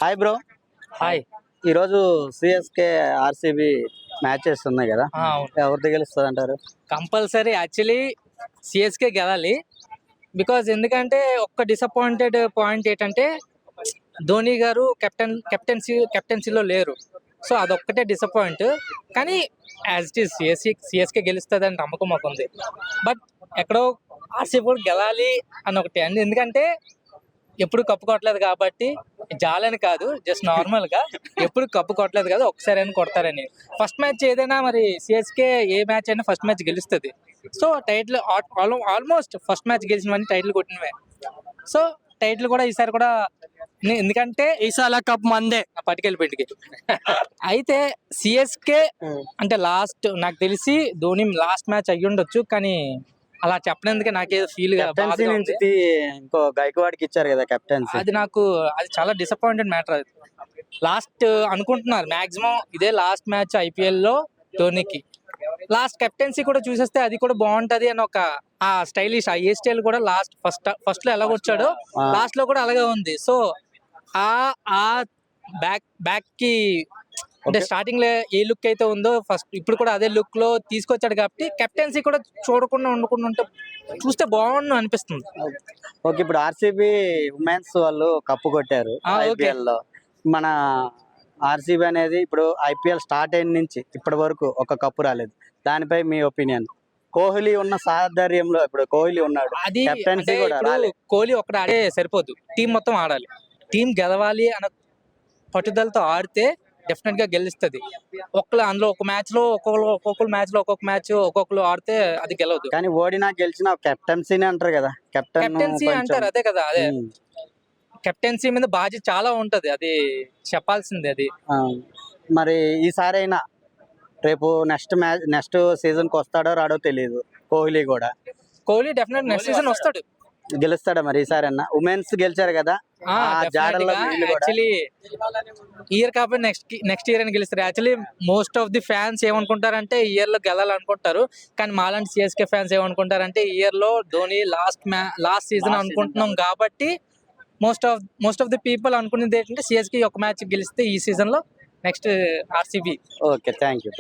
Hi bro. Hi. ఈరోజు CSK RCB matches ఉన్నాయి కదా, అవును, ఎవరితో గెలుస్తుంది అంటారు? కంపల్సరీ యాక్చువల్లీ సిఎస్కే గెలాలి. బికాజ్ ఎందుకంటే ఒక్క డిసప్పాయింటెడ్ పాయింట్ ఏంటంటే ధోని గారు కెప్టెన్సీలో లేరు. సో అదొక్కటే డిసప్పాయింట్. కానీ యాజ్ ఇట్ ఈస్ సిఎస్కే గెలుస్తుంది అని నమ్మకం మాకు ఉంది. బట్ ఎక్కడో ఆర్సీబీ కూడా గెలాలి అని ఒకటి అండి. ఎందుకంటే ఎప్పుడు కప్పు కొట్టలేదు కాబట్టి, జాలని కాదు, జస్ట్ నార్మల్ గా ఎప్పుడు కప్పు కొట్టలేదు కదా, ఒకసారి అయినా కొడతారని. ఫస్ట్ మ్యాచ్ ఏదైనా మరి సిఎస్కే ఏ మ్యాచ్ అయినా ఫస్ట్ మ్యాచ్ గెలుస్తుంది. So title almost first match గెలిచినవన్నీ టైటిల్ కొట్టినవే. సో టైటిల్ కూడా ఈసారి కూడా, ఎందుకంటే ఈసారి కప్ మందే పట్టుకెళ్ళిపోయింటికి. అయితే సిఎస్కే అంటే లాస్ట్ నాకు తెలిసి ధోని లాస్ట్ మ్యాచ్ అయ్యి ఉండొచ్చు, కానీ అలా చెప్పినందుకే నాకేదో ఫీల్ కెప్టెన్సీ నుంచి ఇంకో గైక్వాడ్కి ఇచ్చారు కదా కెప్టెన్సీ. అది చాలా డిసప్పాయింటెడ్ మ్యాటర్. అది లాస్ట్ అనుకుంటున్నారు మాక్సిమం ఇదే లాస్ట్ మ్యాచ్ ఐపీఎల్ లో ధోనికి. లాస్ట్ కెప్టెన్సీ కూడా చూసేస్తే అది కూడా బాగుంటది అని ఒక ఆ స్టైలిష్ ఆ ఏ స్టైల్ కూడా ఫస్ట్ లో ఎలా వచ్చాడో లాస్ట్ లో కూడా అలాగే ఉంది. సో ఆ బ్యాక్ కి అంటే స్టార్టింగ్ లో ఏ లుక్ అయితే ఉందో ఫస్ట్ ఇప్పుడు కూడా అదే లుక్ లో తీసుకొచ్చాడు కాబట్టి కెప్టెన్సీ కూడా ఉండకుండా ఉంటే చూస్తే బాగుండు అనిపిస్తుంది. ఓకే, ఇప్పుడు ఆర్సీబీ ఉమెన్స్ వాళ్ళు కప్పు కొట్టారు ఐపీఎల్ లో. మన ఆర్సీబీ అనేది ఇప్పుడు ఐపీఎల్ స్టార్ట్ అయిన నుంచి ఇప్పటి వరకు ఒక కప్పు రాలేదు. దానిపై మీ ఒపీనియన్? కోహ్లీ ఉన్న సాధర్యంలో ఇప్పుడు కోహ్లీ ఉన్నాడు, అది కెప్టెన్సీ కూడా రాలేదు. కోహ్లీ ఒక్కడే ఆడే సరిపోదు, టీం మొత్తం ఆడాలి. టీం గెలవాలి అన్న పట్టుదలతో ఆడితే డెఫినెట్ గా గెలుస్తుంది. అందులో ఒక మ్యాచ్ లో ఒక్కొక్క మ్యాచ్ ఒక్కొక్కరు ఆడితే అది గెలవదు. కానీ ఓడినా గెలిచినా కెప్టెన్సీని అంటారు కదా, కెప్టెన్సీ అంటారు. అదే కదా, అదే కెప్టెన్సీ మీద బాధ్యత చాలా ఉంటది, అది చెప్పాల్సిందే. అది మరి ఈసారి అయినా రేపు నెక్స్ట్ సీజన్ కి వస్తాడో రాడో తెలియదు. కోహ్లీ డెఫినెట్ నెక్స్ట్ సీజన్ వస్తాడు, గెలుస్తాడా మరి ఈసారి అన్న? ఉమెన్స్ గెలిచారు కదా, యాక్చువల్లీ ఇయర్ కాబట్టి నెక్స్ట్ ఇయర్ అని గెలుస్తారు. Actually most of the fans ఏమనుకుంటారంటే ఈ ఇయర్ లో గెలాలనుకుంటారు, కానీ మాలాంటి సిఎస్కే ఫ్యాన్స్ ఏమనుకుంటారంటే ఈ ఇయర్ లో ధోని లాస్ట్ సీజన్ అనుకుంటున్నాం కాబట్టి మోస్ట్ ఆఫ్ ది పీపుల్ అనుకునేది ఏంటంటే సిఎస్కే ఒక మ్యాచ్ గెలిస్తే ఈ సీజన్ లో next RCB. Okay, thank you.